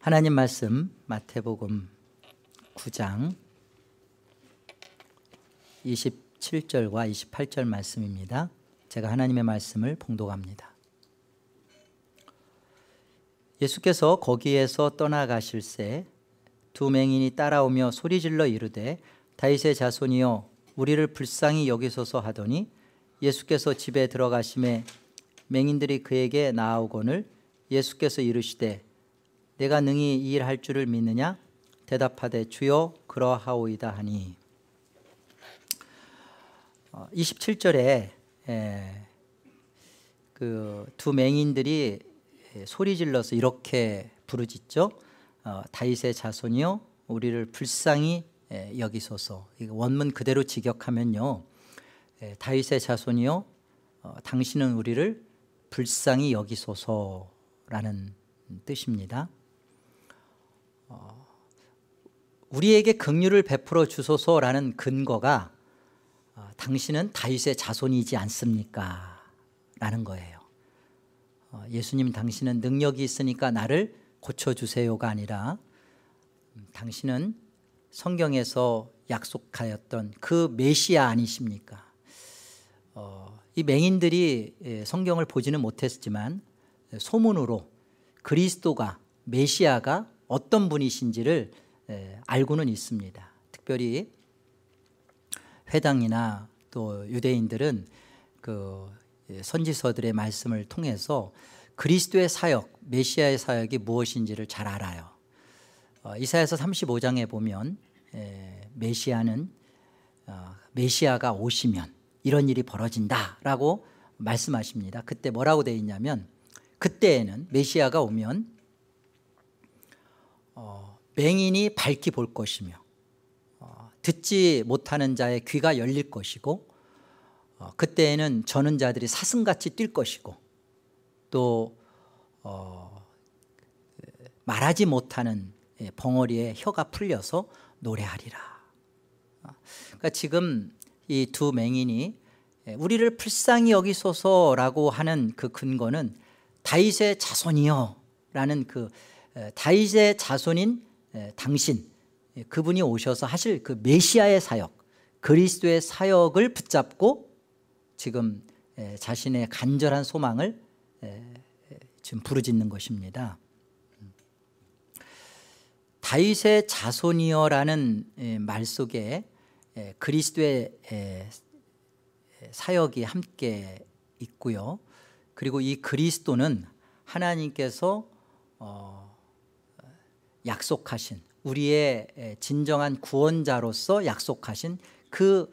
하나님 말씀 마태복음 9장 27절과 28절 말씀입니다. 제가 하나님의 말씀을 봉독합니다. 예수께서 거기에서 떠나가실새 두 맹인이 따라오며 소리질러 이르되 다윗의 자손이여 우리를 불쌍히 여기소서 하더니 예수께서 집에 들어가심에 맹인들이 그에게 나아오거늘 예수께서 이르시되 내가 능히 이 일 할 줄을 믿느냐 대답하되 주여 그러하오이다 하니 27절에 그 두 맹인들이 소리질러서 이렇게 부르짖죠. 다윗의 자손이여 우리를 불쌍히 여기소서. 원문 그대로 직역하면요, 다윗의 자손이여 당신은 우리를 불쌍히 여기소서라는 뜻입니다. 우리에게 긍휼을 베풀어 주소서라는 근거가 당신은 다윗의 자손이지 않습니까? 라는 거예요. 예수님, 당신은 능력이 있으니까 나를 고쳐주세요가 아니라 당신은 성경에서 약속하였던 그 메시아 아니십니까? 이 맹인들이 성경을 보지는 못했지만 소문으로 그리스도가, 메시아가 어떤 분이신지를 알고는 있습니다. 특별히 회당이나 또 유대인들은 그 선지서들의 말씀을 통해서 그리스도의 사역, 메시아의 사역이 무엇인지를 잘 알아요. 이사야서 35장에 보면 메시아가 오시면 이런 일이 벌어진다라고 말씀하십니다. 그때 뭐라고 되어 있냐면, 그때에는 메시아가 오면 맹인이 밝히 볼 것이며 듣지 못하는 자의 귀가 열릴 것이고 그때에는 저는 자들이 사슴같이 뛸 것이고 또 말하지 못하는 벙어리의 혀가 풀려서 노래하리라. 그러니까 지금 이 두 맹인이 우리를 불쌍히 여기소서라고 하는 그 근거는 다윗의 자손이여 라는 그 다윗의 자손인 당신, 그분이 오셔서 하실 그 메시아의 사역, 그리스도의 사역을 붙잡고 지금 자신의 간절한 소망을 지금 부르짖는 것입니다. 다윗의 자손이여라는 말 속에 그리스도의 사역이 함께 있고요. 그리고 이 그리스도는 하나님께서 약속하신, 우리의 진정한 구원자로서 약속하신 그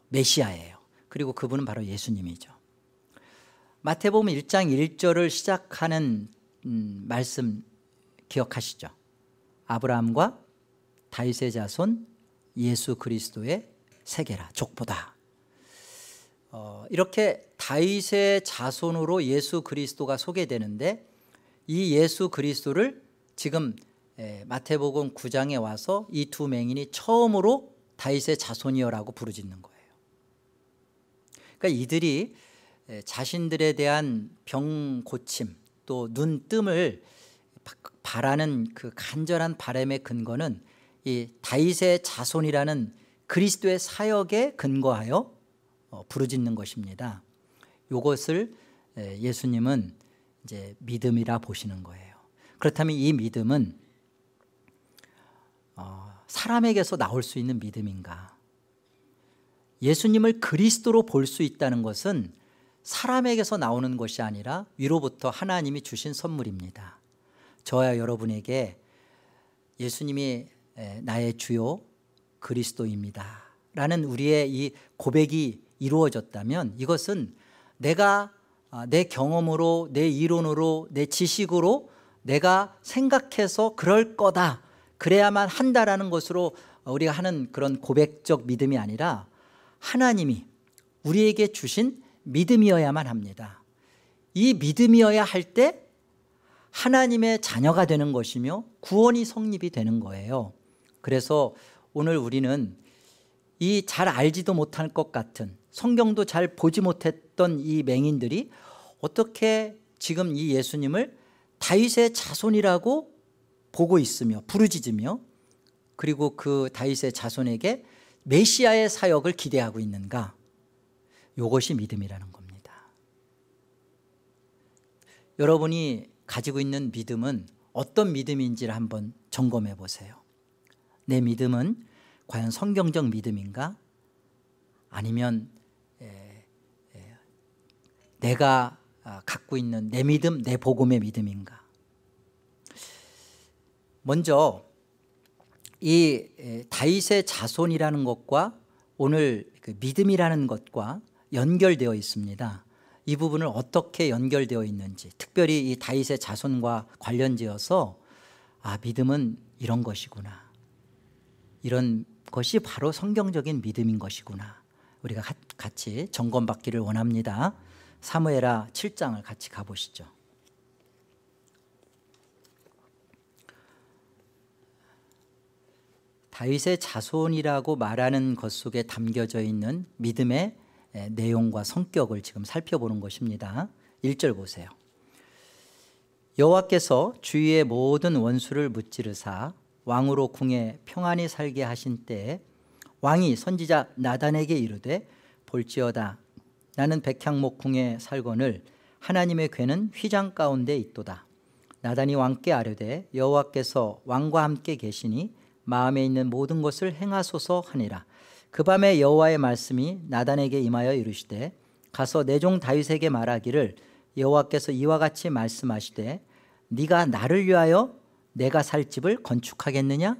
메시아예요. 그리고 그분은 바로 예수님이죠. 마태복음 1장 1절을 시작하는 말씀 기억하시죠? 아브라함과 다윗의 자손 예수 그리스도의 세계라, 족보다. 이렇게 다윗의 자손으로 예수 그리스도가 소개되는데, 이 예수 그리스도를 지금 마태복음 9장에 와서 이 두 맹인이 처음으로 다윗의 자손이여라고 부르짖는 거예요. 그러니까 이들이 자신들에 대한 병 고침 또 눈뜸을 바라는 그 간절한 바람의 근거는 이 다윗의 자손이라는 그리스도의 사역에 근거하여 부르짖는 것입니다. 이것을 예수님은 이제 믿음이라 보시는 거예요. 그렇다면 이 믿음은 사람에게서 나올 수 있는 믿음인가? 예수님을 그리스도로 볼 수 있다는 것은 사람에게서 나오는 것이 아니라 위로부터 하나님이 주신 선물입니다. 저와 여러분에게 예수님이 나의 주요 그리스도입니다 라는 우리의 이 고백이 이루어졌다면, 이것은 내가 내 경험으로, 내 이론으로, 내 지식으로 내가 생각해서 그럴 거다, 그래야만 한다라는 것으로 우리가 하는 그런 고백적 믿음이 아니라 하나님이 우리에게 주신 믿음이어야만 합니다. 이 믿음이어야 할 때 하나님의 자녀가 되는 것이며 구원이 성립이 되는 거예요. 그래서 오늘 우리는 이 잘 알지도 못할 것 같은, 성경도 잘 보지 못했던 이 맹인들이 어떻게 지금 이 예수님을 다윗의 자손이라고 보고 있으며 부르짖으며 그리고 그 다윗의 자손에게 메시아의 사역을 기대하고 있는가? 이것이 믿음이라는 겁니다. 여러분이 가지고 있는 믿음은 어떤 믿음인지를 한번 점검해 보세요. 내 믿음은 과연 성경적 믿음인가? 아니면 내가 갖고 있는 내 믿음, 내 복음의 믿음인가? 먼저 이 다윗의 자손이라는 것과 오늘 그 믿음이라는 것과 연결되어 있습니다. 이 부분을 어떻게 연결되어 있는지, 특별히 이 다윗의 자손과 관련지어서 믿음은 이런 것이구나, 이런 것이 바로 성경적인 믿음인 것이구나, 우리가 같이 점검받기를 원합니다. 사무엘하 7장을 같이 가보시죠. 다윗의 자손이라고 말하는 것 속에 담겨져 있는 믿음의 내용과 성격을 지금 살펴보는 것입니다. 1절 보세요. 여호와께서 주위의 모든 원수를 무찌르사 왕으로 궁에 평안히 살게 하신 때에 왕이 선지자 나단에게 이르되 볼지어다 나는 백향목 궁에 살거늘 하나님의 궤는 휘장 가운데 있도다. 나단이 왕께 아뢰되 여호와께서 왕과 함께 계시니 마음에 있는 모든 것을 행하소서 하니라. 그 밤에 여호와의 말씀이 나단에게 임하여 이르시되 가서 내 종 다윗에게 말하기를 여호와께서 이와 같이 말씀하시되 네가 나를 위하여 내가 살 집을 건축하겠느냐?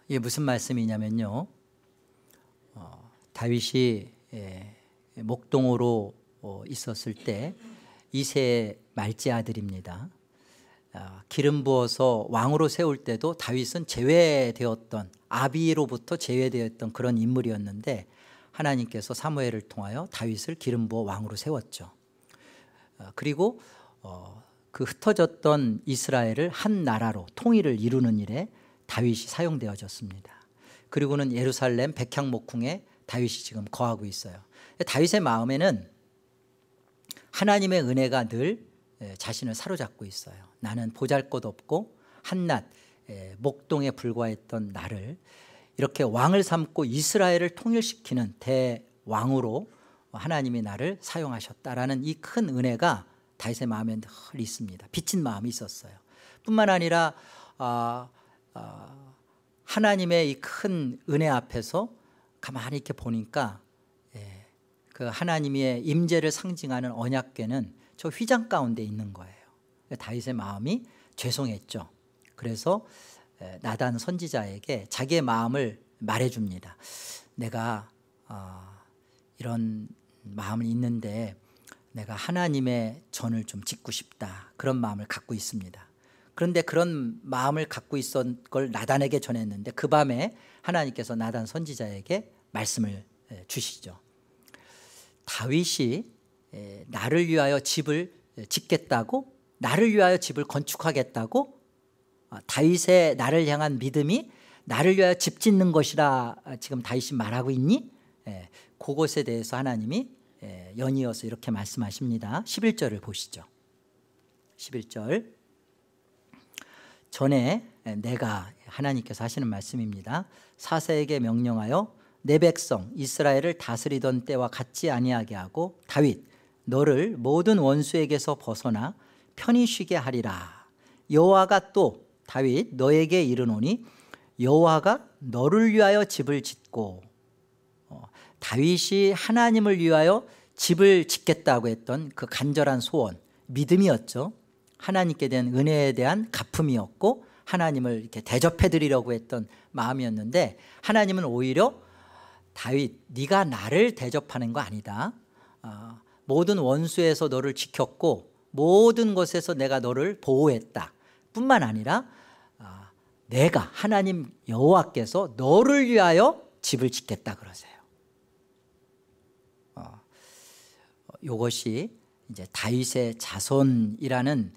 이게 무슨 말씀이냐면요, 다윗이 목동으로 있었을 때 이새의 말째 아들입니다. 기름 부어서 왕으로 세울 때도 다윗은 제외되었던, 아비로부터 제외되었던 그런 인물이었는데 하나님께서 사무엘을 통하여 다윗을 기름 부어 왕으로 세웠죠. 그리고 그 흩어졌던 이스라엘을 한 나라로 통일을 이루는 일에 다윗이 사용되어졌습니다. 그리고는 예루살렘 백향목궁에 다윗이 지금 거하고 있어요. 다윗의 마음에는 하나님의 은혜가 늘 자신을 사로잡고 있어요. 나는 보잘것없고 한낱 목동에 불과했던 나를 이렇게 왕을 삼고 이스라엘을 통일시키는 대왕으로 하나님이 나를 사용하셨다라는 이 큰 은혜가 다윗의 마음에 늘 있습니다. 빚진 마음이 있었어요. 뿐만 아니라 하나님의 이 큰 은혜 앞에서 가만히 이렇게 보니까 그 하나님의 임재를 상징하는 언약궤는 저 휘장 가운데 있는 거예요. 다윗의 마음이 죄송했죠. 그래서 나단 선지자에게 자기의 마음을 말해줍니다. 내가 이런 마음이 있는데 내가 하나님의 전을 좀 짓고 싶다, 그런 마음을 갖고 있습니다. 그런데 그런 마음을 갖고 있었던 걸 나단에게 전했는데 그 밤에 하나님께서 나단 선지자에게 말씀을 주시죠. 다윗이 나를 위하여 집을 짓겠다고, 나를 위하여 집을 건축하겠다고, 다윗의 나를 향한 믿음이 나를 위하여 집 짓는 것이라 지금 다윗이 말하고 있니? 그것에 대해서 하나님이 연이어서 이렇게 말씀하십니다. 11절을 보시죠. 11절 전에 내가, 하나님께서 하시는 말씀입니다. 사사에게 명령하여 내 백성 이스라엘을 다스리던 때와 같지 아니하게 하고 다윗 너를 모든 원수에게서 벗어나 편히 쉬게 하리라. 여호와가 또 다윗 너에게 이르노니 여호와가 너를 위하여 집을 짓고, 다윗이 하나님을 위하여 집을 짓겠다고 했던 그 간절한 소원, 믿음이었죠. 하나님께 대한 은혜에 대한 갚음이었고 하나님을 이렇게 대접해 드리려고 했던 마음이었는데 하나님은 오히려 다윗 네가 나를 대접하는 거 아니다. 모든 원수에서 너를 지켰고 모든 것에서 내가 너를 보호했다. 뿐만 아니라 내가, 하나님 여호와께서 너를 위하여 집을 짓겠다 그러세요. 이것이 이제 다윗의 자손이라는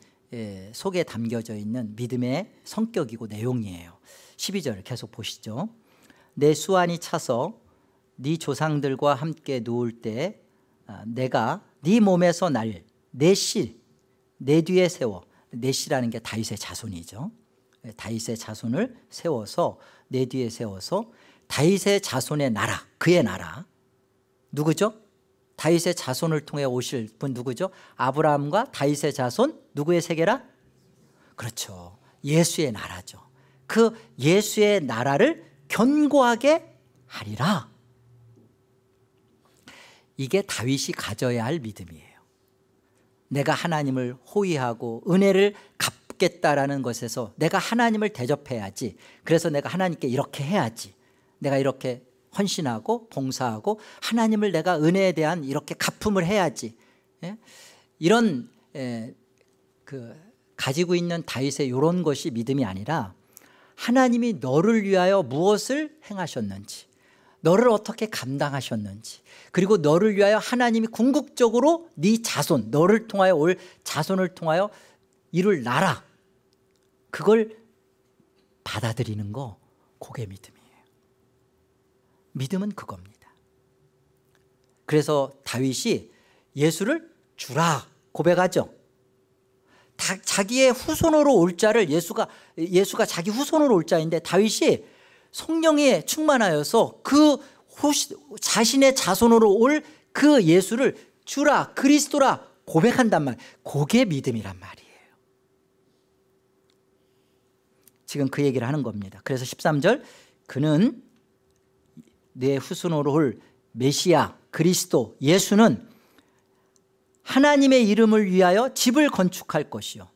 속에 담겨져 있는 믿음의 성격이고 내용이에요. 12절 계속 보시죠. 내 수완이 차서 네 조상들과 함께 누울 때 내가 네 몸에서 날 내 실 내 뒤에 세워 넷이라는 게 다윗의 자손이죠. 다윗의 자손을 세워서 내 뒤에 세워서 다윗의 자손의 나라, 그의 나라 누구죠? 다윗의 자손을 통해 오실 분 누구죠? 아브라함과 다윗의 자손 누구의 세계라? 그렇죠. 예수의 나라죠. 그 예수의 나라를 견고하게 하리라. 이게 다윗이 가져야 할 믿음이에요. 내가 하나님을 호위하고 은혜를 갚겠다라는 것에서 내가 하나님을 대접해야지. 그래서 내가 하나님께 이렇게 해야지. 내가 이렇게 헌신하고 봉사하고 하나님을 내가 은혜에 대한 이렇게 갚음을 해야지. 이런 가지고 있는 다윗의 이런 것이 믿음이 아니라 하나님이 너를 위하여 무엇을 행하셨는지, 너를 어떻게 감당하셨는지, 그리고 너를 위하여 하나님이 궁극적으로 네 자손, 너를 통하여 올 자손을 통하여 이룰 나라, 그걸 받아들이는 거, 그게 믿음이에요. 믿음은 그겁니다. 그래서 다윗이 예수를 주라 고백하죠. 자기의 후손으로 올 자를 예수가 자기 후손으로 올 자인데 다윗이 성령에 충만하여서 그 자신의 자손으로 올 그 예수를 주라 그리스도라 고백한단 말, 그게 믿음이란 말이에요. 지금 그 얘기를 하는 겁니다. 그래서 13절 그는 내 후손으로 올 메시아 그리스도 예수는 하나님의 이름을 위하여 집을 건축할 것이요.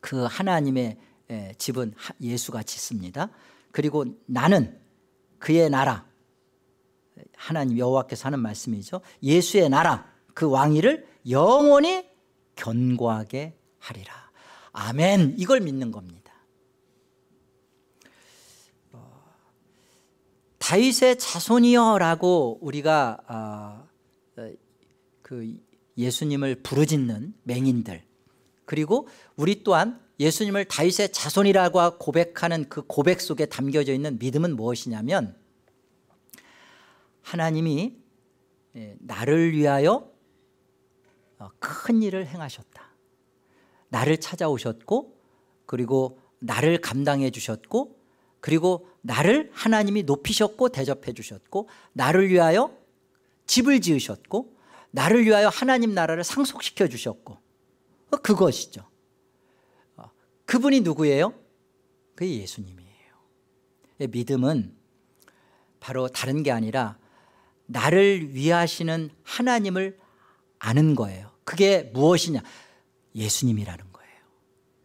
그 하나님의 집은 예수가 짓습니다. 그리고 나는 그의 나라, 하나님 여호와께서 하는 말씀이죠. 예수의 나라, 그 왕위를 영원히 견고하게 하리라. 아멘. 이걸 믿는 겁니다. 다윗의 자손이여라고 우리가 예수님을 부르짖는 맹인들, 그리고 우리 또한 예수님을 다윗의 자손이라고 고백하는 그 고백 속에 담겨져 있는 믿음은 무엇이냐면 하나님이 나를 위하여 큰 일을 행하셨다. 나를 찾아오셨고 그리고 나를 감당해 주셨고 그리고 나를 하나님이 높이셨고 대접해 주셨고 나를 위하여 집을 지으셨고 나를 위하여 하나님 나라를 상속시켜 주셨고 그것이죠. 그분이 누구예요? 그게 예수님이에요. 믿음은 바로 다른 게 아니라 나를 위하시는 하나님을 아는 거예요. 그게 무엇이냐? 예수님이라는 거예요.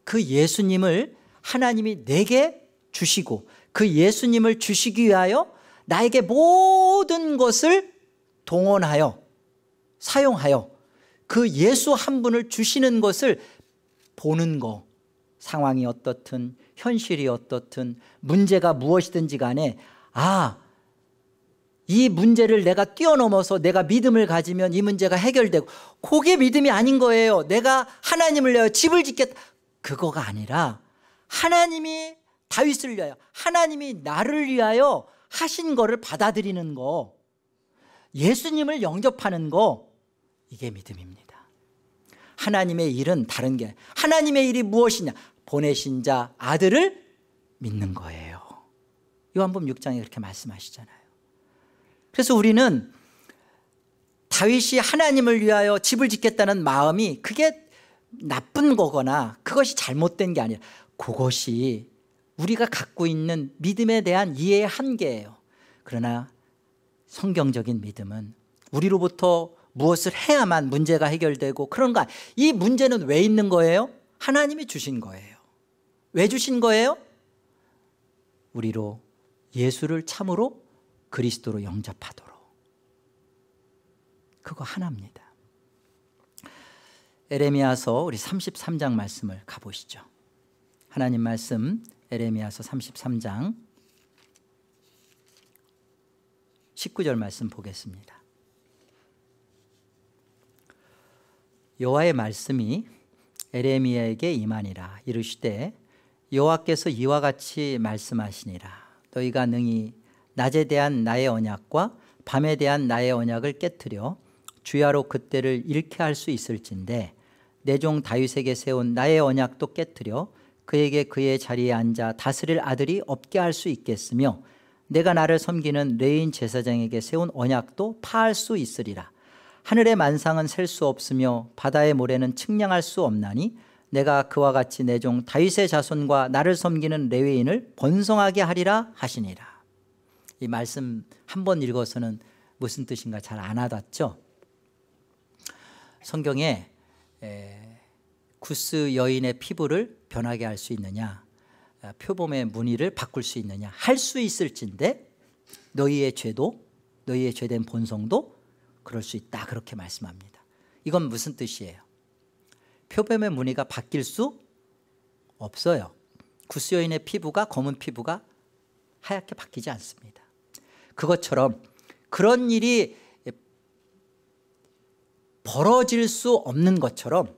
그 예수님을 하나님이 내게 주시고 그 예수님을 주시기 위하여 나에게 모든 것을 동원하여 사용하여 그 예수 한 분을 주시는 것을 보는 거, 상황이 어떻든 현실이 어떻든 문제가 무엇이든지 간에 이 문제를 내가 뛰어넘어서 내가 믿음을 가지면 이 문제가 해결되고, 그게 믿음이 아닌 거예요. 내가 하나님을 위하여 집을 짓겠다, 그거가 아니라 하나님이 다윗을 위하여, 하나님이 나를 위하여 하신 거를 받아들이는 거, 예수님을 영접하는 거, 이게 믿음입니다. 하나님의 일은 다른 게, 하나님의 일이 무엇이냐? 보내신 자 아들을 믿는 거예요. 요한복음 6장에 그렇게 말씀하시잖아요. 그래서 우리는 다윗이 하나님을 위하여 집을 짓겠다는 마음이 그게 나쁜 거거나 그것이 잘못된 게 아니라 그것이 우리가 갖고 있는 믿음에 대한 이해의 한계예요. 그러나 성경적인 믿음은 우리로부터 무엇을 해야만 문제가 해결되고 그런가, 이 문제는 왜 있는 거예요? 하나님이 주신 거예요. 왜 주신 거예요? 우리로 예수를 참으로 그리스도로 영접하도록. 그거 하나입니다. 에레미야서 우리 33장 말씀을 가보시죠. 하나님 말씀 에레미야서 33장 19절 말씀 보겠습니다. 여호와의 말씀이 에레미야에게 임하니라. 이르시되 여호와께서 이와 같이 말씀하시니라. 너희가 능히 낮에 대한 나의 언약과 밤에 대한 나의 언약을 깨트려 주야로 그때를 잃게 할 수 있을진데 내 종 다윗에게 세운 나의 언약도 깨뜨려 그에게 그의 자리에 앉아 다스릴 아들이 없게 할 수 있겠으며 내가 나를 섬기는 레위인 제사장에게 세운 언약도 파할 수 있으리라. 하늘의 만상은 셀 수 없으며 바다의 모래는 측량할 수 없나니 내가 그와 같이 내 종 다윗의 자손과 나를 섬기는 레위인을 번성하게 하리라 하시니라. 이 말씀 한 번 읽어서는 무슨 뜻인가 잘 안 와닿죠? 성경에 구스 여인의 피부를 변하게 할 수 있느냐, 표범의 무늬를 바꿀 수 있느냐, 할 수 있을진데 너희의 죄도, 너희의 죄된 본성도 그럴 수 있다, 그렇게 말씀합니다. 이건 무슨 뜻이에요? 표범의 무늬가 바뀔 수 없어요. 구스 여인의 피부가, 검은 피부가 하얗게 바뀌지 않습니다. 그것처럼 그런 일이 벌어질 수 없는 것처럼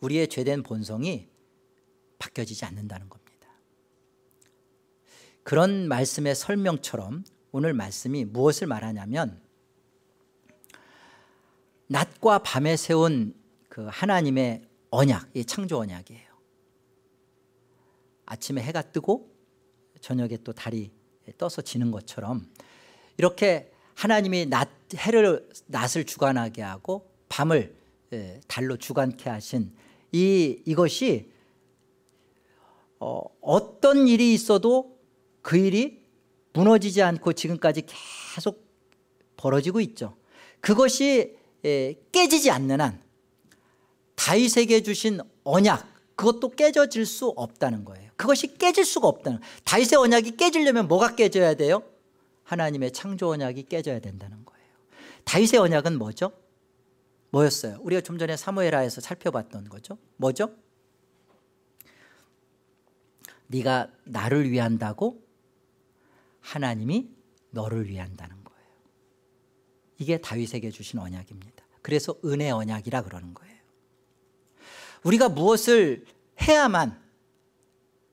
우리의 죄된 본성이 바뀌어지지 않는다는 겁니다. 그런 말씀의 설명처럼 오늘 말씀이 무엇을 말하냐면, 낮과 밤에 세운 그 하나님의 언약, 이 창조 언약이에요. 아침에 해가 뜨고 저녁에 또 달이 떠서 지는 것처럼 이렇게 하나님이 낮을 주관하게 하고 밤을 달로 주관케 하신 이것이 어떤 일이 있어도 그 일이 무너지지 않고 지금까지 계속 벌어지고 있죠. 그것이 깨지지 않는 한 다윗에게 주신 언약, 그것도 깨져질 수 없다는 거예요. 그것이 깨질 수가 없다는 거예요. 다윗의 언약이 깨지려면 뭐가 깨져야 돼요? 하나님의 창조 언약이 깨져야 된다는 거예요. 다윗의 언약은 뭐죠? 뭐였어요? 우리가 좀 전에 사무엘하에서 살펴봤던 거죠. 뭐죠? 네가 나를 위한다고 하나님이 너를 위한다는 거예요. 이게 다윗에게 주신 언약입니다. 그래서 은혜 언약이라 그러는 거예요. 우리가 무엇을 해야만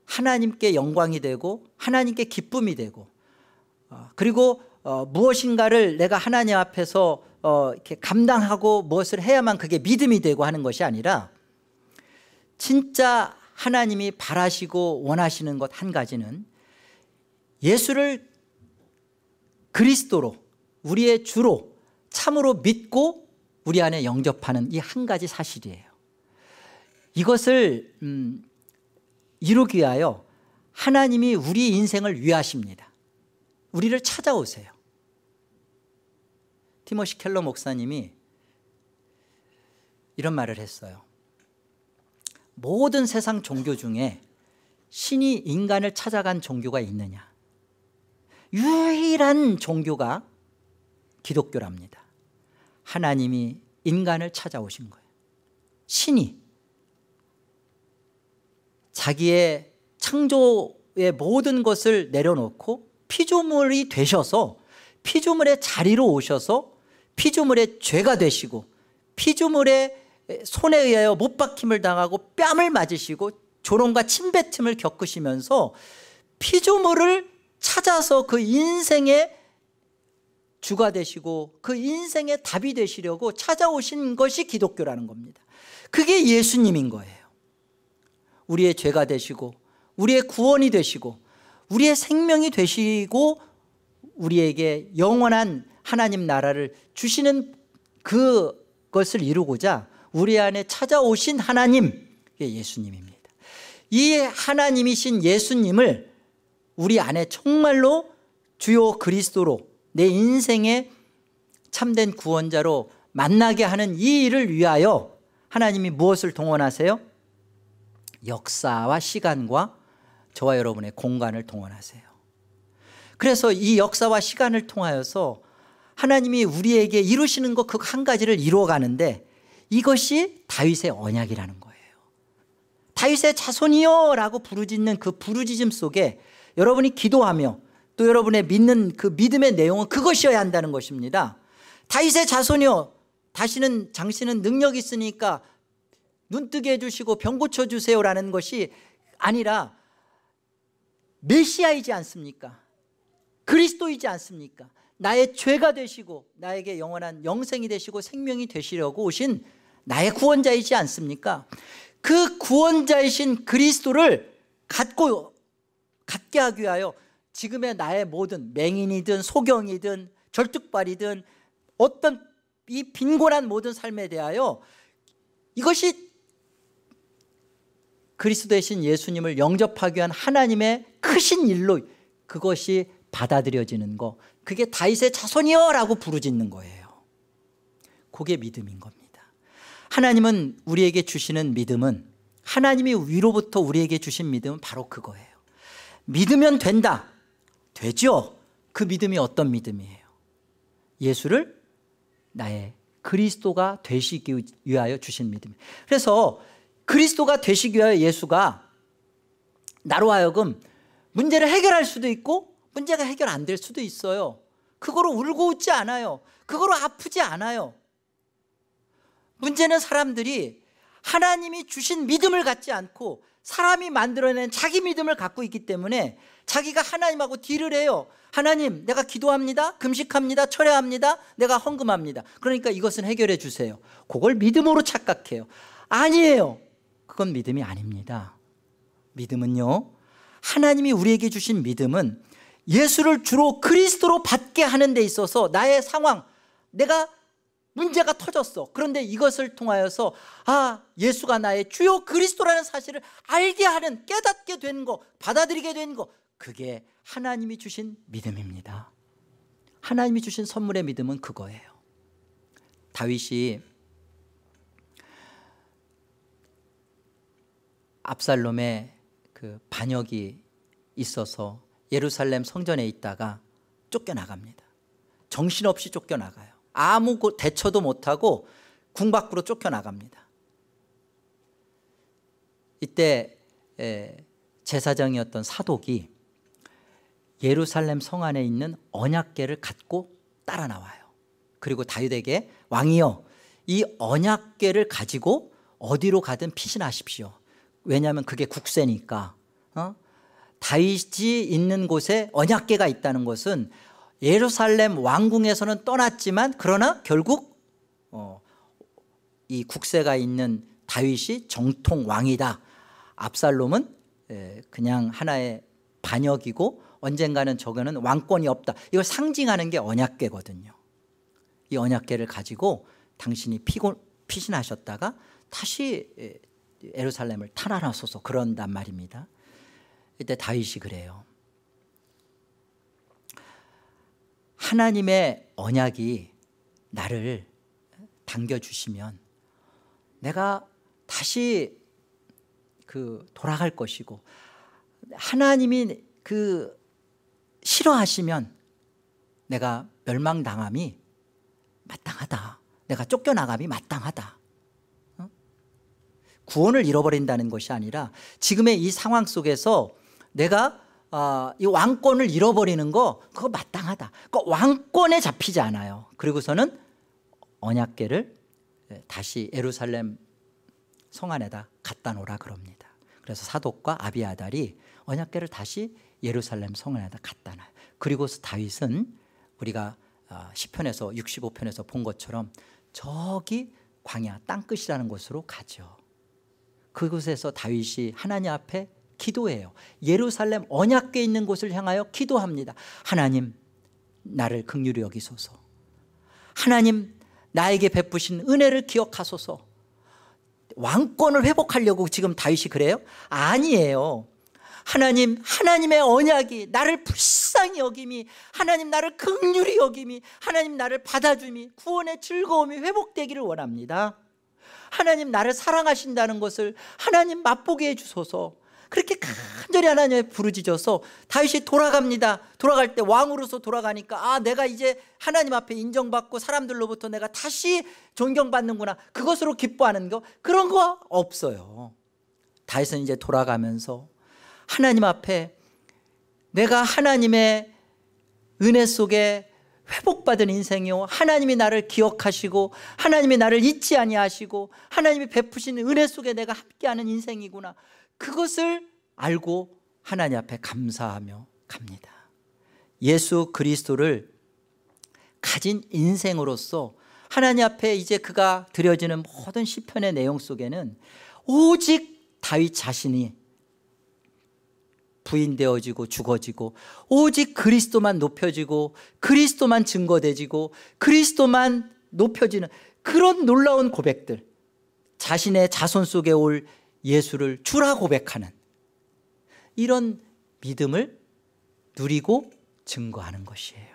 하나님께 영광이 되고 하나님께 기쁨이 되고, 그리고 무엇인가를 내가 하나님 앞에서 이렇게 감당하고 무엇을 해야만 그게 믿음이 되고 하는 것이 아니라, 진짜 하나님이 바라시고 원하시는 것 한 가지는 예수를 그리스도로, 우리의 주로 참으로 믿고 우리 안에 영접하는 이 한 가지 사실이에요. 이것을 이루기 위하여 하나님이 우리 인생을 위하십니다. 우리를 찾아오세요. 티모시 켈러 목사님이 이런 말을 했어요. 모든 세상 종교 중에 신이 인간을 찾아간 종교가 있느냐? 유일한 종교가 기독교랍니다. 하나님이 인간을 찾아오신 거예요. 신이 자기의 창조의 모든 것을 내려놓고 피조물이 되셔서 피조물의 자리로 오셔서 피조물의 죄가 되시고 피조물의 손에 의하여 못 박힘을 당하고 뺨을 맞으시고 조롱과 침뱉음을 겪으시면서 피조물을 찾아서 그 인생의 주가 되시고 그 인생의 답이 되시려고 찾아오신 것이 기독교라는 겁니다. 그게 예수님인 거예요. 우리의 죄가 되시고 우리의 구원이 되시고 우리의 생명이 되시고 우리에게 영원한 하나님 나라를 주시는 그것을 이루고자 우리 안에 찾아오신 하나님, 그게 예수님입니다. 이 하나님이신 예수님을 우리 안에 정말로 주요 그리스도로 내 인생의 참된 구원자로 만나게 하는 이 일을 위하여 하나님이 무엇을 동원하세요? 역사와 시간과 저와 여러분의 공간을 동원하세요. 그래서 이 역사와 시간을 통하여서 하나님이 우리에게 이루시는 것 그 한 가지를 이루어가는데, 이것이 다윗의 언약이라는 거예요. 다윗의 자손이여 라고 부르짖는 그 부르짖음 속에 여러분이 기도하며 또 여러분의 믿는 그 믿음의 내용은 그것이어야 한다는 것입니다. 다윗의 자손이여, 당신은 능력이 있으니까 눈 뜨게 해주시고 병 고쳐주세요 라는 것이 아니라 메시아이지 않습니까? 그리스도이지 않습니까? 나의 죄가 되시고 나에게 영원한 영생이 되시고 생명이 되시려고 오신 나의 구원자이지 않습니까? 그 구원자이신 그리스도를 갖게 하기 위하여 지금의 나의 모든 맹인이든 소경이든 절뚝발이든 어떤 이 빈곤한 모든 삶에 대하여 이것이 그리스도 되신 예수님을 영접하기 위한 하나님의 크신 일로 그것이 받아들여지는 거, 그게 다윗의 자손이여 라고 부르짖는 거예요. 그게 믿음인 겁니다. 하나님은 우리에게 주시는 믿음은, 하나님이 위로부터 우리에게 주신 믿음은 바로 그거예요. 믿으면 된다. 되죠. 그 믿음이 어떤 믿음이에요? 예수를 나의 그리스도가 되시기 위하여 주신 믿음. 그래서 그리스도가 되시기 위하여 예수가 나로 하여금 문제를 해결할 수도 있고 문제가 해결 안 될 수도 있어요. 그거로 울고 웃지 않아요. 그거로 아프지 않아요. 문제는 사람들이 하나님이 주신 믿음을 갖지 않고 사람이 만들어낸 자기 믿음을 갖고 있기 때문에 자기가 하나님하고 딜을 해요. 하나님, 내가 기도합니다, 금식합니다, 철야합니다, 내가 헌금합니다. 그러니까 이것은 해결해 주세요. 그걸 믿음으로 착각해요. 아니에요. 그건 믿음이 아닙니다. 믿음은요, 하나님이 우리에게 주신 믿음은 예수를 주로 그리스도로 받게 하는 데 있어서 나의 상황, 내가 문제가 터졌어. 그런데 이것을 통하여서 예수가 나의 주요 그리스도라는 사실을 알게 하는, 깨닫게 된 거, 받아들이게 된 거, 그게 하나님이 주신 믿음입니다. 하나님이 주신 선물의 믿음은 그거예요. 다윗이 압살롬의 그 반역이 있어서 예루살렘 성전에 있다가 쫓겨나갑니다. 정신없이 쫓겨나가요. 아무 대처도 못하고 궁 밖으로 쫓겨나갑니다. 이때 제사장이었던 사독이 예루살렘 성 안에 있는 언약궤를 갖고 따라 나와요. 그리고 다윗에게, 왕이여, 이 언약궤를 가지고 어디로 가든 피신하십시오. 왜냐하면 그게 국세니까. 다윗이 있는 곳에 언약궤가 있다는 것은 예루살렘 왕궁에서는 떠났지만 그러나 결국 이 국세가 있는 다윗이 정통 왕이다. 압살롬은 그냥 하나의 반역이고 언젠가는 저거는 왕권이 없다. 이걸 상징하는 게 언약궤거든요. 이 언약궤를 가지고 당신이 피신하셨다가 다시 예루살렘을 탈환하소서, 그런단 말입니다. 이때 다윗이 그래요. 하나님의 언약이 나를 당겨주시면 내가 다시 돌아갈 것이고, 하나님이 싫어하시면 내가 멸망당함이 마땅하다. 내가 쫓겨나감이 마땅하다. 구원을 잃어버린다는 것이 아니라 지금의 이 상황 속에서 내가 이 왕권을 잃어버리는 거, 그거 마땅하다. 그러니까 왕권에 잡히지 않아요. 그리고서는 언약궤를 다시 예루살렘 성 안에다 갖다 놓으라 그럽니다. 그래서 사독과 아비아달이 언약궤를 다시 예루살렘 성 안에다 갖다 놔요. 그리고서 다윗은 우리가 시편에서 65편에서 본 것처럼 저기 광야 땅끝이라는 곳으로 가죠. 그곳에서 다윗이 하나님 앞에 기도해요. 예루살렘 언약궤 있는 곳을 향하여 기도합니다. 하나님, 나를 긍휼히 여기소서. 하나님, 나에게 베푸신 은혜를 기억하소서. 왕권을 회복하려고 지금 다윗이 그래요? 아니에요. 하나님, 하나님의 언약이 나를 불쌍히 여김이, 하나님 나를 긍휼히 여김이, 하나님 나를 받아줌이, 구원의 즐거움이 회복되기를 원합니다. 하나님 나를 사랑하신다는 것을 하나님 맛보게 해주소서. 그렇게 간절히 하나님의 부르짖어서 다윗이 돌아갑니다. 돌아갈 때 왕으로서 돌아가니까 내가 이제 하나님 앞에 인정받고 사람들로부터 내가 다시 존경받는구나, 그것으로 기뻐하는 거, 그런 거 없어요. 다윗은 이제 돌아가면서 하나님 앞에 내가 하나님의 은혜 속에 회복받은 인생이요, 하나님이 나를 기억하시고 하나님이 나를 잊지 아니하시고 하나님이 베푸신 은혜 속에 내가 함께하는 인생이구나, 그것을 알고 하나님 앞에 감사하며 갑니다. 예수 그리스도를 가진 인생으로서 하나님 앞에 이제 그가 드려지는 모든 시편의 내용 속에는 오직 다윗 자신이 부인되어지고 죽어지고 오직 그리스도만 높여지고 그리스도만 증거되지고 그리스도만 높여지는 그런 놀라운 고백들, 자신의 자손 속에 올 예수를 주라 고백하는 이런 믿음을 누리고 증거하는 것이에요.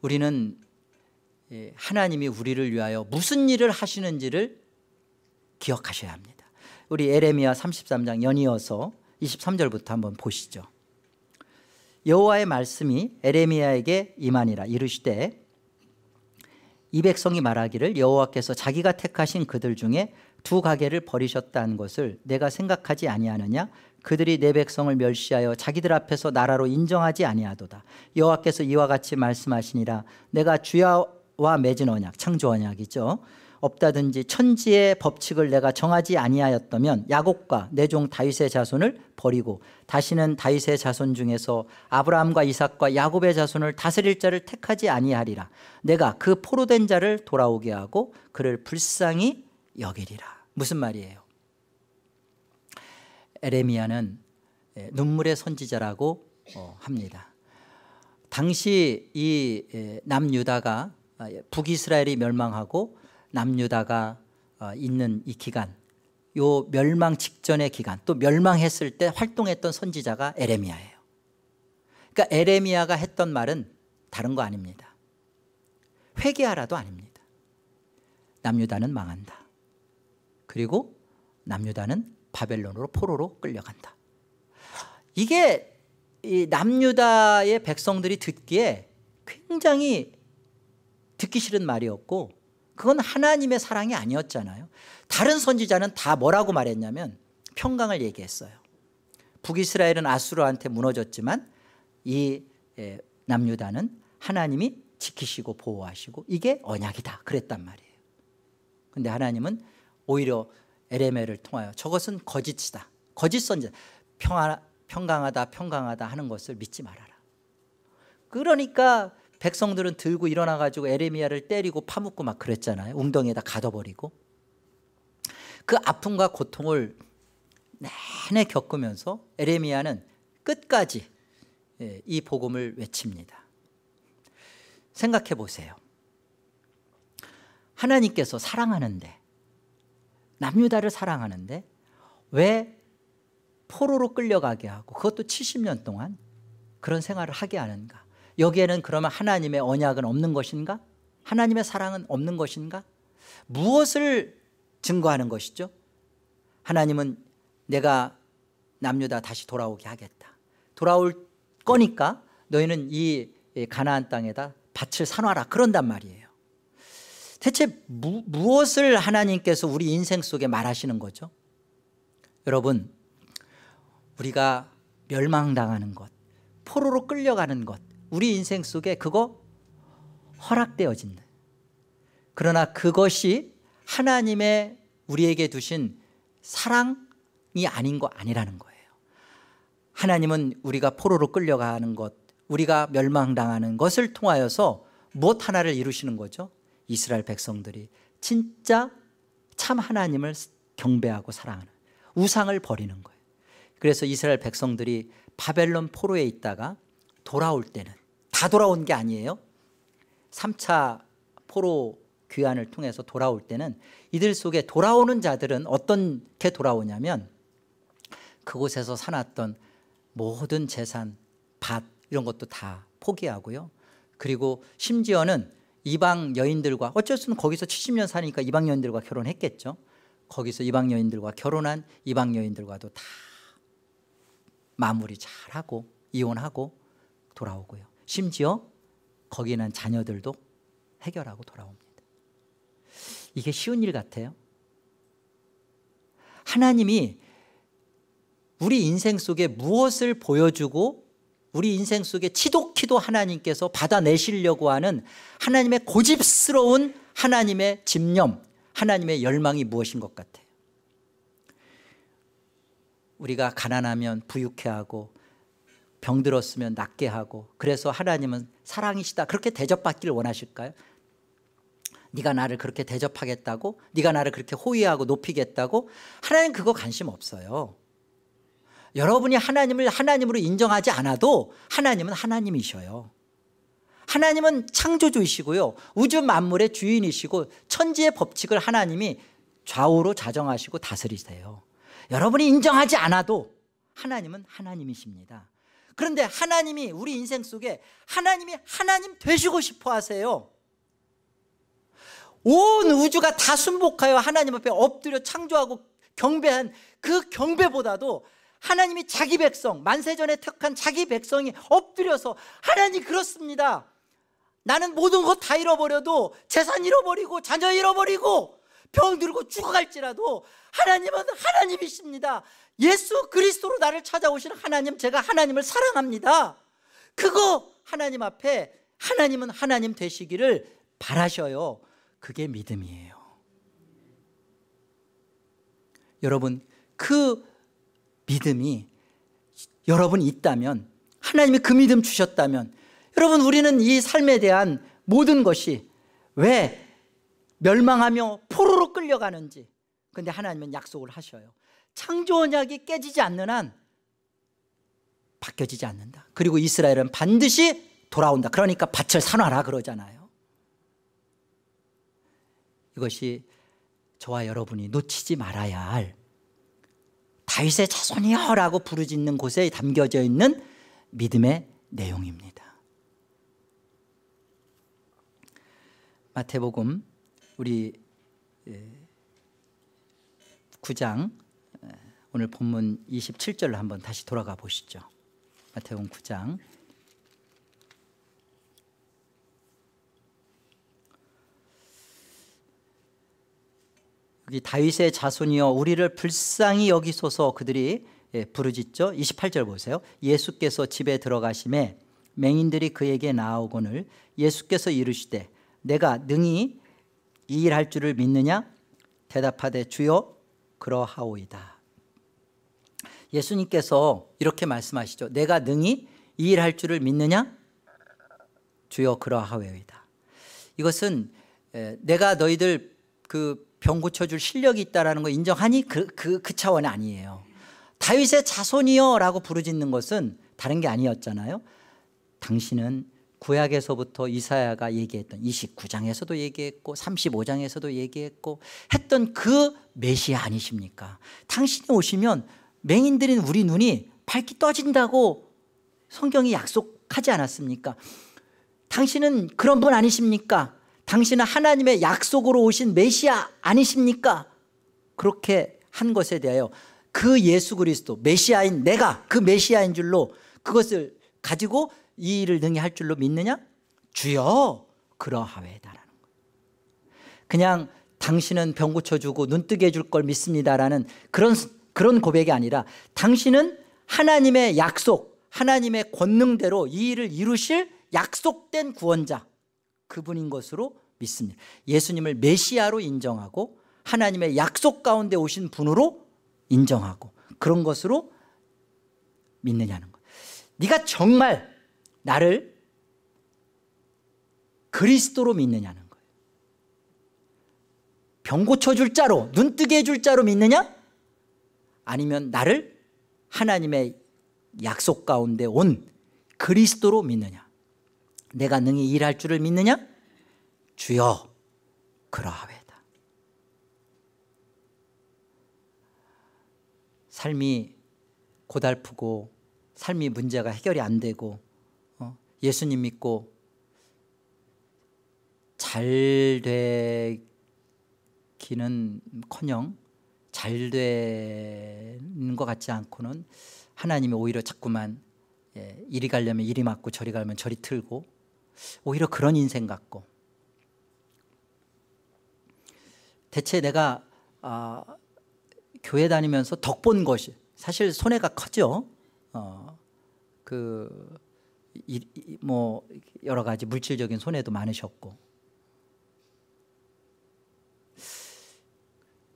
우리는 하나님이 우리를 위하여 무슨 일을 하시는지를 기억하셔야 합니다. 우리 에레미야 33장 연이어서 23절부터 한번 보시죠. 여호와의 말씀이 에레미야에게 임하니라. 이르시되 이 백성이 말하기를 여호와께서 자기가 택하신 그들 중에 두 가게를 버리셨다는 것을 내가 생각하지 아니하느냐. 그들이 내 백성을 멸시하여 자기들 앞에서 나라로 인정하지 아니하도다. 여호와께서 이와 같이 말씀하시니라. 내가 주야와 맺은 언약, 창조 언약이죠. 없다든지 천지의 법칙을 내가 정하지 아니하였다면 야곱과 내 종 다윗의 자손을 버리고 다시는 다윗의 자손 중에서 아브라함과 이삭과 야곱의 자손을 다스릴 자를 택하지 아니하리라. 내가 그 포로된 자를 돌아오게 하고 그를 불쌍히 여기리라. 무슨 말이에요? 에레미야는 눈물의 선지자라고 합니다. 당시 이 남유다가 북이스라엘이 멸망하고 남유다가 있는 이 기간, 요 멸망 직전의 기간, 또 멸망했을 때 활동했던 선지자가 에레미야예요. 그러니까 에레미야가 했던 말은 다른 거 아닙니다. 회개하라도 아닙니다. 남유다는 망한다. 그리고 남유다는 바벨론으로 포로로 끌려간다. 이게 이 남유다의 백성들이 듣기에 굉장히 듣기 싫은 말이었고 그건 하나님의 사랑이 아니었잖아요. 다른 선지자는 다 뭐라고 말했냐면 평강을 얘기했어요. 북이스라엘은 아수르한테 무너졌지만 이 남유다는 하나님이 지키시고 보호하시고 이게 언약이다 그랬단 말이에요. 그런데 하나님은 오히려 에레미야를 통하여 저것은 거짓이다. 거짓 선지자. 평강하다 하는 것을 믿지 말아라. 그러니까 백성들은 들고 일어나가지고 에레미야를 때리고 파묻고 막 그랬잖아요. 웅덩이에다 가둬버리고. 그 아픔과 고통을 내내 겪으면서 에레미야는 끝까지 이 복음을 외칩니다. 생각해 보세요. 하나님께서 사랑하는데, 남유다를 사랑하는데 왜 포로로 끌려가게 하고 그것도 70년 동안 그런 생활을 하게 하는가? 여기에는 그러면 하나님의 언약은 없는 것인가? 하나님의 사랑은 없는 것인가? 무엇을 증거하는 것이죠? 하나님은 내가 남유다 다시 돌아오게 하겠다. 돌아올 거니까 너희는 이 가나안 땅에다 밭을 사놔라. 그런단 말이에요. 대체 무엇을 하나님께서 우리 인생 속에 말하시는 거죠? 여러분, 우리가 멸망당하는 것, 포로로 끌려가는 것, 우리 인생 속에 그거 허락되어진다. 그러나 그것이 하나님의 우리에게 두신 사랑이 아닌 거 아니라는 거예요. 하나님은 우리가 포로로 끌려가는 것, 우리가 멸망당하는 것을 통하여서 무엇 하나를 이루시는 거죠? 이스라엘 백성들이 진짜 참 하나님을 경배하고 사랑하는 우상을 버리는 거예요. 그래서 이스라엘 백성들이 바벨론 포로에 있다가 돌아올 때는 다 돌아온 게 아니에요. 3차 포로 귀환을 통해서 돌아올 때는 이들 속에 돌아오는 자들은 어떻게 돌아오냐면 그곳에서 사놨던 모든 재산, 밭 이런 것도 다 포기하고요. 그리고 심지어는 이방 여인들과 어쩔 수는 거기서 70년 사니까 이방 여인들과 결혼했겠죠. 거기서 이방 여인들과 결혼한 이방 여인들과도 다 마무리 잘하고 이혼하고 돌아오고요. 심지어 거기에 난 자녀들도 해결하고 돌아옵니다. 이게 쉬운 일 같아요? 하나님이 우리 인생 속에 무엇을 보여주고 우리 인생 속에 지독히도 하나님께서 받아내시려고 하는 하나님의 고집스러운 하나님의 집념, 하나님의 열망이 무엇인 것 같아요? 우리가 가난하면 부유케 하고 병들었으면 낫게 하고, 그래서 하나님은 사랑이시다 그렇게 대접받기를 원하실까요? 네가 나를 그렇게 대접하겠다고, 네가 나를 그렇게 호위하고 높이겠다고? 하나님 그거 관심 없어요. 여러분이 하나님을 하나님으로 인정하지 않아도 하나님은 하나님이셔요. 하나님은 창조주이시고요, 우주 만물의 주인이시고 천지의 법칙을 하나님이 좌우로 자정하시고 다스리세요. 여러분이 인정하지 않아도 하나님은 하나님이십니다. 그런데 하나님이 우리 인생 속에 하나님이 하나님 되시고 싶어 하세요. 온 우주가 다 순복하여 하나님 앞에 엎드려 창조하고 경배한 그 경배보다도 하나님이 자기 백성, 만세전에 택한 자기 백성이 엎드려서 하나님 그렇습니다, 나는 모든 것 다 잃어버려도, 재산 잃어버리고 자녀 잃어버리고 병들고 죽어갈지라도 하나님은 하나님이십니다. 예수 그리스도로 나를 찾아오신 하나님, 제가 하나님을 사랑합니다. 그거 하나님 앞에 하나님은 하나님 되시기를 바라셔요. 그게 믿음이에요. 여러분, 그 믿음이 여러분이 있다면, 하나님이 그 믿음 주셨다면, 여러분, 우리는 이 삶에 대한 모든 것이 왜 멸망하며 포로로 끌려가는지, 그런데 하나님은 약속을 하셔요. 창조 언약이 깨지지 않는 한 바뀌어지지 않는다. 그리고 이스라엘은 반드시 돌아온다. 그러니까 밭을 사놔라 그러잖아요. 이것이 저와 여러분이 놓치지 말아야 할, 다윗의 자손이여 라고 부르짖는 곳에 담겨져 있는 믿음의 내용입니다. 마태복음 우리 9장 오늘 본문 27절로 한번 다시 돌아가 보시죠. 마태복음 9장 여기 다윗의 자손이여 우리를 불쌍히 여기소서 그들이 부르짖죠. 28절 보세요. 예수께서 집에 들어가심에 맹인들이 그에게 나아오거늘 예수께서 이르시되 내가 능히 이 일할 줄을 믿느냐? 대답하되 주여 그러하오이다. 예수님께서 이렇게 말씀하시죠. 내가 능히 이 일할 줄을 믿느냐? 주여 그러하오이다. 이것은 내가 너희들 그 병 고쳐줄 실력이 있다는 거 인정하니? 그 차원이 아니에요. 다윗의 자손이여 라고 부르짖는 것은 다른 게 아니었잖아요. 당신은 구약에서부터 이사야가 얘기했던 29장에서도 얘기했고 35장에서도 얘기했고 했던 그 메시아 아니십니까? 당신이 오시면 맹인들인 우리 눈이 밝게 떠진다고 성경이 약속하지 않았습니까? 당신은 그런 분 아니십니까? 당신은 하나님의 약속으로 오신 메시아 아니십니까? 그렇게 한 것에 대하여 그 예수 그리스도 메시아인 내가 그 메시아인 줄로 그것을 가지고 이 일을 능히 할 줄로 믿느냐? 주여 그러하외다라는 거예요. 그냥 당신은 병 고쳐주고 눈 뜨게 해줄 걸 믿습니다라는 그런 고백이 아니라 당신은 하나님의 약속, 하나님의 권능대로 이 일을 이루실 약속된 구원자, 그분인 것으로 믿습니다. 예수님을 메시아로 인정하고 하나님의 약속 가운데 오신 분으로 인정하고 그런 것으로 믿느냐는 거예요. 네가 정말 나를 그리스도로 믿느냐는 거예요. 병 고쳐줄 자로, 눈 뜨게 해줄 자로 믿느냐? 아니면 나를 하나님의 약속 가운데 온 그리스도로 믿느냐? 내가 능히 일할 줄을 믿느냐? 주여 그러하외다. 삶이 고달프고 삶이 문제가 해결이 안 되고 예수님 믿고 잘 되기는커녕 잘 되는 것 같지 않고는 하나님이 오히려 자꾸만 이리 가려면 이리 맞고 저리 가려면 저리 틀고 오히려 그런 인생 같고 대체 내가 교회 다니면서 덕본 것이 사실 손해가 커죠. 뭐 여러 가지 물질적인 손해도 많으셨고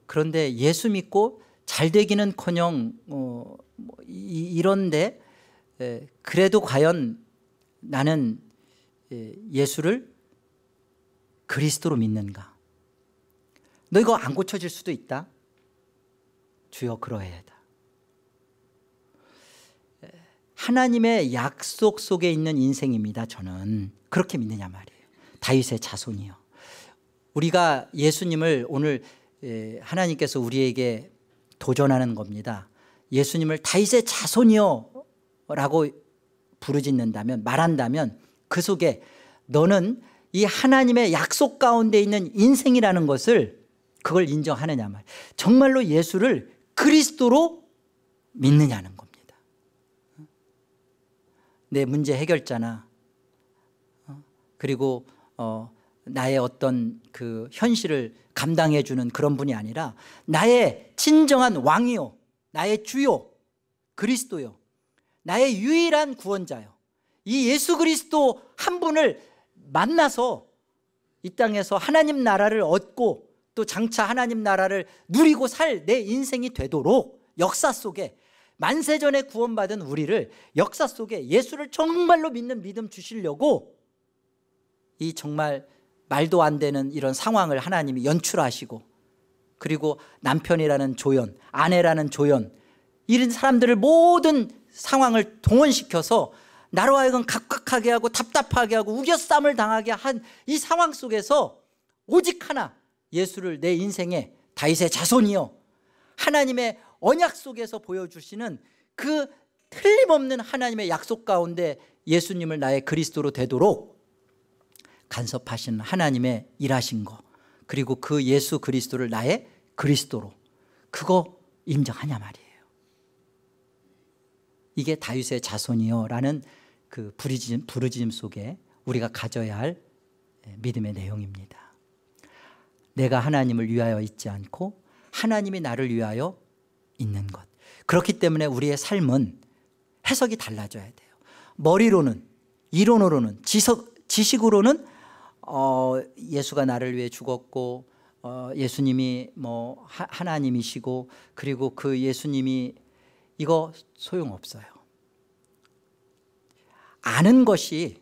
그런데 예수 믿고 잘 되기는커녕 이런데 그래도 과연 나는 예수를 그리스도로 믿는가? 너 이거 안 고쳐질 수도 있다. 주여 그러해야다. 하나님의 약속 속에 있는 인생입니다. 저는 그렇게 믿느냐 말이에요. 다윗의 자손이요. 우리가 예수님을 오늘 하나님께서 우리에게 도전하는 겁니다. 예수님을 다윗의 자손이요 라고 부르짖는다면, 말한다면 그 속에 너는 이 하나님의 약속 가운데 있는 인생이라는 것을, 그걸 인정하느냐 말이에요. 정말로 예수를 그리스도로 믿느냐는 겁니다. 내 문제 해결자나 그리고 나의 어떤 그 현실을 감당해 주는 그런 분이 아니라 나의 진정한 왕이요, 나의 주요, 그리스도요, 나의 유일한 구원자요, 이 예수 그리스도 한 분을 만나서 이 땅에서 하나님 나라를 얻고 또 장차 하나님 나라를 누리고 살 내 인생이 되도록 역사 속에, 만세전에 구원받은 우리를 역사 속에 예수를 정말로 믿는 믿음 주시려고 이 정말 말도 안 되는 이런 상황을 하나님이 연출하시고, 그리고 남편이라는 조연, 아내라는 조연, 이런 사람들을 모든 상황을 동원시켜서 나로 하여금 각각하게 하고 답답하게 하고 우겨쌈을 당하게 한 이 상황 속에서 오직 하나, 예수를 내 인생의 다윗의 자손이요, 하나님의 언약 속에서 보여주시는 그 틀림없는 하나님의 약속 가운데 예수님을 나의 그리스도로 되도록 간섭하신 하나님의 일하신 거, 그리고 그 예수 그리스도를 나의 그리스도로, 그거 인정하냐 말이에요. 이게 다윗의 자손이요 라는 그 부르짖음 속에 우리가 가져야 할 믿음의 내용입니다. 내가 하나님을 위하여 있지 않고 하나님이 나를 위하여 있는 것. 그렇기 때문에 우리의 삶은 해석이 달라져야 돼요. 머리로는, 이론으로는, 지식으로는 예수가 나를 위해 죽었고 예수님이 뭐 하나님이시고, 그리고 그 예수님이, 이거 소용없어요. 아는 것이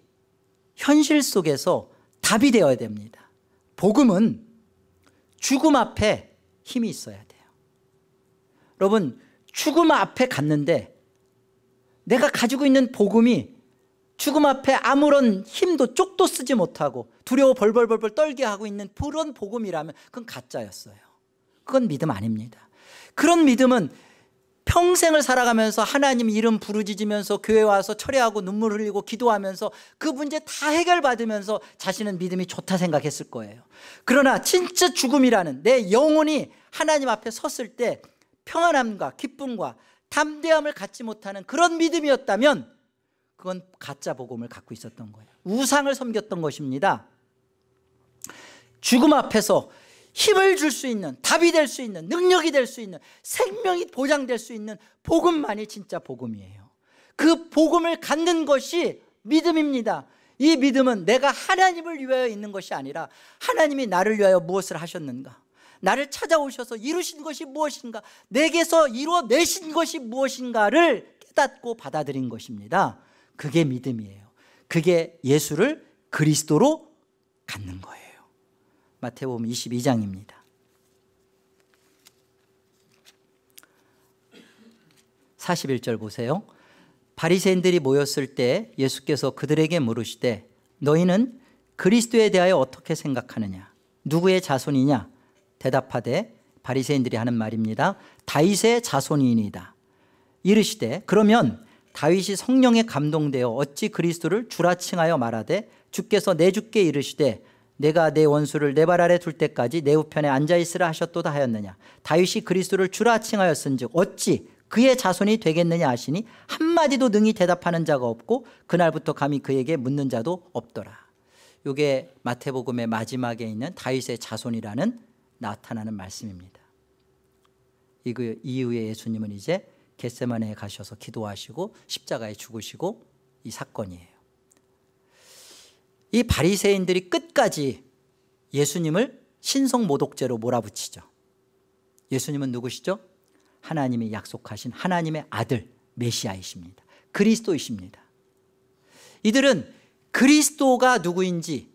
현실 속에서 답이 되어야 됩니다. 복음은 죽음 앞에 힘이 있어야 돼요. 여러분, 죽음 앞에 갔는데 내가 가지고 있는 복음이 죽음 앞에 아무런 힘도 쪽도 쓰지 못하고 두려워 벌벌벌 떨게 하고 있는 그런 복음이라면 그건 가짜였어요. 그건 믿음 아닙니다. 그런 믿음은 평생을 살아가면서 하나님 이름 부르짖으면서 교회 와서 철회하고 눈물 흘리고 기도하면서 그 문제 다 해결받으면서 자신은 믿음이 좋다 생각했을 거예요. 그러나 진짜 죽음이라는, 내 영혼이 하나님 앞에 섰을 때 평안함과 기쁨과 담대함을 갖지 못하는 그런 믿음이었다면 그건 가짜 복음을 갖고 있었던 거예요. 우상을 섬겼던 것입니다. 죽음 앞에서 힘을 줄 수 있는, 답이 될 수 있는, 능력이 될 수 있는, 생명이 보장될 수 있는 복음만이 진짜 복음이에요. 그 복음을 갖는 것이 믿음입니다. 이 믿음은 내가 하나님을 위하여 있는 것이 아니라 하나님이 나를 위하여 무엇을 하셨는가, 나를 찾아오셔서 이루신 것이 무엇인가, 내게서 이루어내신 것이 무엇인가를 깨닫고 받아들인 것입니다. 그게 믿음이에요. 그게 예수를 그리스도로 갖는 거예요. 마태복음 22장입니다. 41절 보세요. 바리새인들이 모였을 때 예수께서 그들에게 물으시되 너희는 그리스도에 대하여 어떻게 생각하느냐? 누구의 자손이냐? 대답하되, 바리새인들이 하는 말입니다. 다윗의 자손이니이다. 이르시되 그러면 다윗이 성령에 감동되어 어찌 그리스도를 주라 칭하여 말하되 주께서 내 주께 이르시되 내가 내 원수를 내 발 아래 둘 때까지 내 우편에 앉아있으라 하셨도다 하였느냐? 다윗이 그리스도를 주라 칭하였은즉 어찌 그의 자손이 되겠느냐 하시니 한마디도 능히 대답하는 자가 없고 그날부터 감히 그에게 묻는 자도 없더라. 이게 마태복음의 마지막에 있는 다윗의 자손이라는 나타나는 말씀입니다. 이후에 예수님은 이제 겟세마네에 가셔서 기도하시고 십자가에 죽으시고 이 사건이에요. 이 바리새인들이 끝까지 예수님을 신성모독죄로 몰아붙이죠. 예수님은 누구시죠? 하나님이 약속하신 하나님의 아들 메시아이십니다. 그리스도이십니다. 이들은 그리스도가 누구인지,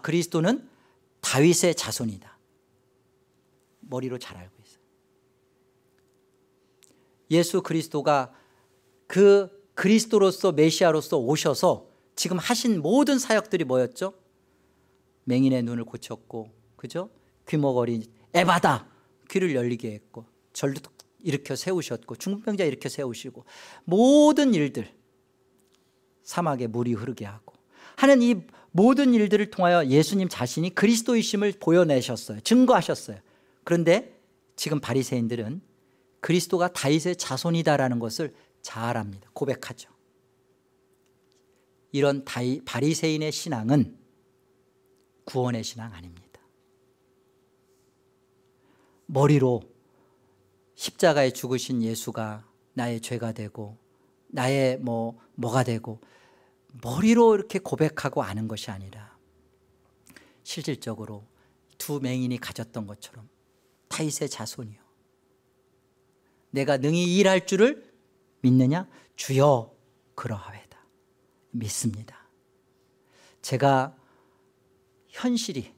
그리스도는 다윗의 자손이다, 머리로 잘 알고 있어요. 예수 그리스도가 그 그리스도로서 메시아로서 오셔서 지금 하신 모든 사역들이 뭐였죠? 맹인의 눈을 고쳤고, 그죠? 귀머거리 에바다, 귀를 열리게 했고, 절도 일으켜 세우셨고, 중풍병자 일으켜 세우시고, 모든 일들, 사막에 물이 흐르게 하고 하는 이 모든 일들을 통하여 예수님 자신이 그리스도이심을 보여내셨어요. 증거하셨어요. 그런데 지금 바리새인들은 그리스도가 다윗의 자손이다라는 것을 잘 압니다. 고백하죠. 이런 바리새인의 신앙은 구원의 신앙 아닙니다. 머리로 십자가에 죽으신 예수가 나의 죄가 되고 나의 뭐가 되고 머리로 이렇게 고백하고 아는 것이 아니라 실질적으로 두 맹인이 가졌던 것처럼 다윗의 자손이요, 내가 능히 일할 줄을 믿느냐? 주여 그러하외다. 믿습니다. 제가 현실이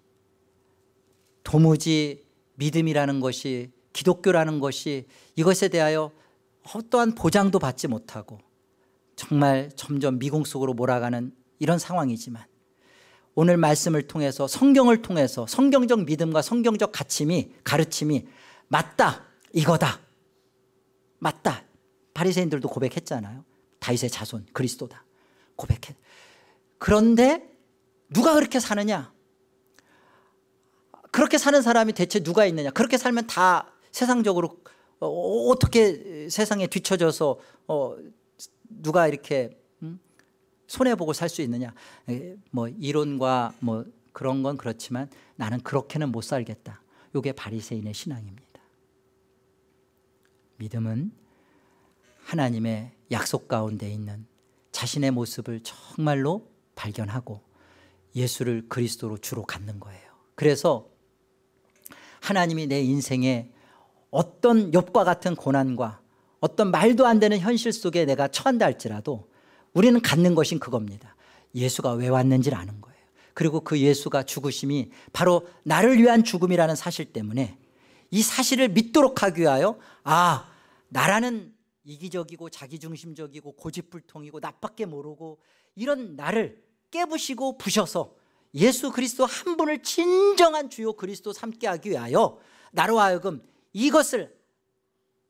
도무지 믿음이라는 것이, 기독교라는 것이, 이것에 대하여 어떠한 보장도 받지 못하고 정말 점점 미궁 속으로 몰아가는 이런 상황이지만, 오늘 말씀을 통해서, 성경을 통해서 성경적 믿음과 성경적 가르침이 맞다, 이거다, 맞다. 바리새인들도 고백했잖아요. 다윗의 자손 그리스도다 고백했. 그런데 누가 그렇게 사느냐? 그렇게 사는 사람이 대체 누가 있느냐? 그렇게 살면 다 세상적으로 어떻게 세상에 뒤처져서 누가 이렇게 손해보고 살 수 있느냐? 이론과 그런 건 그렇지만 나는 그렇게는 못 살겠다. 이게 바리새인의 신앙입니다. 믿음은 하나님의 약속 가운데 있는 자신의 모습을 정말로 발견하고 예수를 그리스도로 주로 갖는 거예요. 그래서 하나님이 내 인생에 어떤 욥과 같은 고난과 어떤 말도 안 되는 현실 속에 내가 처한다 할지라도 우리는 갖는 것인 그겁니다. 예수가 왜 왔는지를 아는 거예요. 그리고 그 예수가 죽으심이 바로 나를 위한 죽음이라는 사실 때문에 이 사실을 믿도록 하기 위하여 나라는 이기적이고 자기중심적이고 고집불통이고 나밖에 모르고 이런 나를 깨부시고 부셔서 예수 그리스도 한 분을 진정한 주요 그리스도 삼게 하기 위하여 나로 하여금 이것을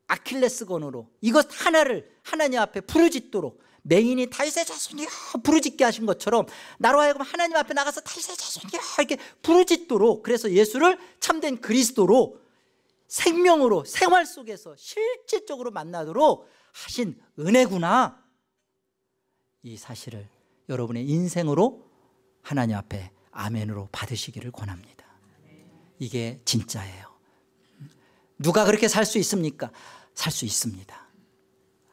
아킬레스건으로 이것 하나를 하나님 앞에 부르짖도록, 맹인이 다윗의 자손이여 부르짖게 하신 것처럼 나로 하여금 하나님 앞에 나가서 다윗의 자손이여 이렇게 부르짖도록, 그래서 예수를 참된 그리스도로 생명으로 생활 속에서 실질적으로 만나도록 하신 은혜구나, 이 사실을 여러분의 인생으로 하나님 앞에 아멘으로 받으시기를 권합니다. 이게 진짜예요. 누가 그렇게 살 수 있습니까? 살 수 있습니다.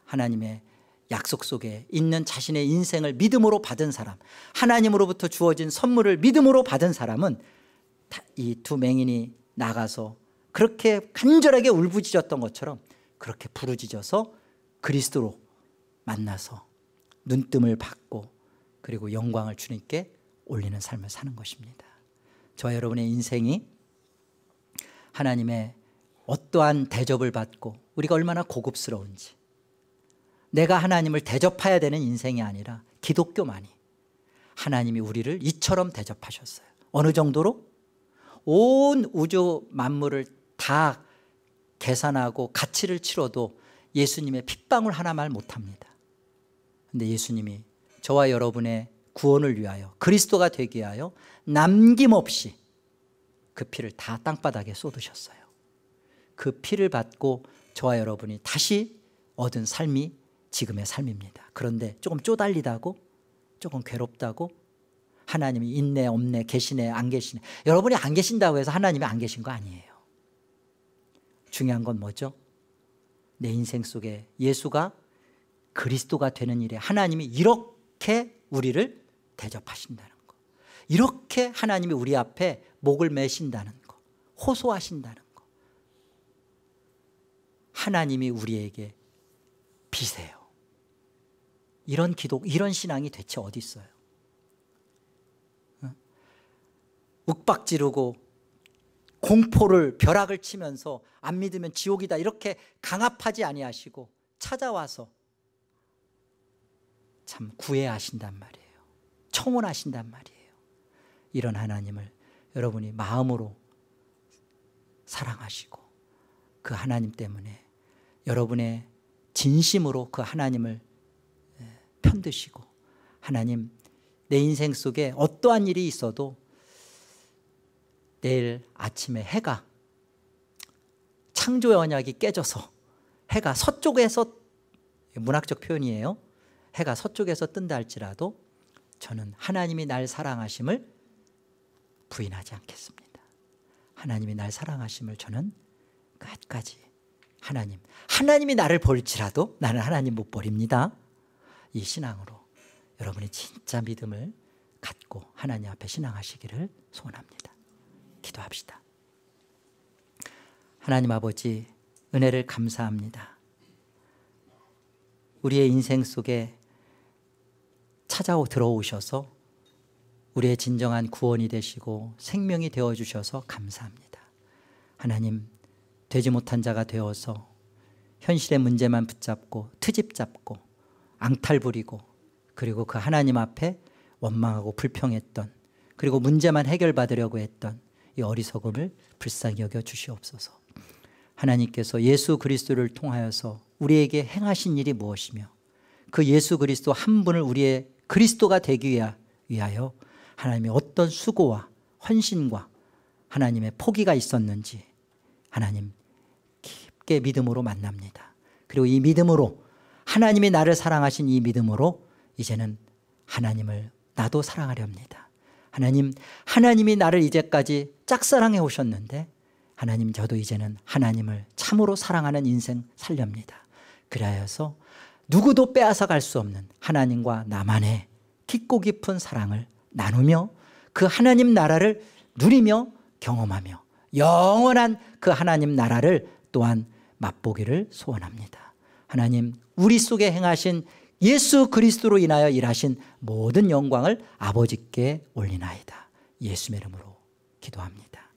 하나님의 약속 속에 있는 자신의 인생을 믿음으로 받은 사람, 하나님으로부터 주어진 선물을 믿음으로 받은 사람은 이 두 맹인이 나가서 그렇게 간절하게 울부짖었던 것처럼 그렇게 부르짖어서 그리스도로 만나서 눈뜸을 받고 그리고 영광을 주님께 올리는 삶을 사는 것입니다. 저와 여러분의 인생이 하나님의 어떠한 대접을 받고 우리가 얼마나 고급스러운지, 내가 하나님을 대접해야 되는 인생이 아니라 기독교만이 하나님이 우리를 이처럼 대접하셨어요. 어느 정도로? 온 우주 만물을 다 계산하고 가치를 치러도 예수님의 핏방울 하나 말 못합니다. 그런데 예수님이 저와 여러분의 구원을 위하여, 그리스도가 되기 위하여 남김없이 그 피를 다 땅바닥에 쏟으셨어요. 그 피를 받고 저와 여러분이 다시 얻은 삶이 지금의 삶입니다. 그런데 조금 쪼달리다고, 조금 괴롭다고, 하나님이 있네 없네 계시네 안 계시네, 여러분이 안 계신다고 해서 하나님이 안 계신 거 아니에요. 중요한 건 뭐죠? 내 인생 속에 예수가 그리스도가 되는 일에 하나님이 이렇게 우리를 대접하신다는 거, 이렇게 하나님이 우리 앞에 목을 매신다는 거, 호소하신다는 거, 하나님이 우리에게 비세요. 이런 기도, 이런 신앙이 대체 어디 있어요? 윽박 지르고 공포를 벼락을 치면서 안 믿으면 지옥이다 이렇게 강압하지 아니하시고 찾아와서 참 구애하신단 말이에요. 청혼하신단 말이에요. 이런 하나님을 여러분이 마음으로 사랑하시고 그 하나님 때문에 여러분의 진심으로 그 하나님을 편드시고, 하나님 내 인생 속에 어떠한 일이 있어도 내일 아침에 해가, 창조의 언약이 깨져서 해가 서쪽에서, 문학적 표현이에요, 해가 서쪽에서 뜬다 할지라도 저는 하나님이 날 사랑하심을 부인하지 않겠습니다. 하나님이 날 사랑하심을 저는 끝까지, 하나님이 나를 버릴지라도 나는 하나님 못 버립니다. 이 신앙으로 여러분이 진짜 믿음을 갖고 하나님 앞에 신앙하시기를 소원합니다. 기도합시다. 하나님 아버지, 은혜를 감사합니다. 우리의 인생 속에 들어오셔서 우리의 진정한 구원이 되시고 생명이 되어주셔서 감사합니다. 하나님, 되지 못한 자가 되어서 현실의 문제만 붙잡고 트집 잡고 앙탈 부리고, 그리고 그 하나님 앞에 원망하고 불평했던, 그리고 문제만 해결받으려고 했던 이 어리석음을 불쌍히 여겨 주시옵소서. 하나님께서 예수 그리스도를 통하여서 우리에게 행하신 일이 무엇이며 그 예수 그리스도 한 분을 우리의 그리스도가 되기 위하여 하나님의 어떤 수고와 헌신과 하나님의 포기가 있었는지 하나님 깊게 믿음으로 만납니다. 그리고 이 믿음으로, 하나님이 나를 사랑하신 이 믿음으로 이제는 하나님을 나도 사랑하려 합니다. 하나님이 나를 이제까지 짝사랑해 오셨는데 하나님, 저도 이제는 하나님을 참으로 사랑하는 인생 살렵니다. 그리하여서 누구도 빼앗아 갈 수 없는 하나님과 나만의 깊고 깊은 사랑을 나누며 그 하나님 나라를 누리며 경험하며 영원한 그 하나님 나라를 또한 맛보기를 소원합니다. 하나님, 우리 속에 행하신 예수 그리스도로 인하여 일하신 모든 영광을 아버지께 올리나이다. 예수의 이름으로 기도합니다.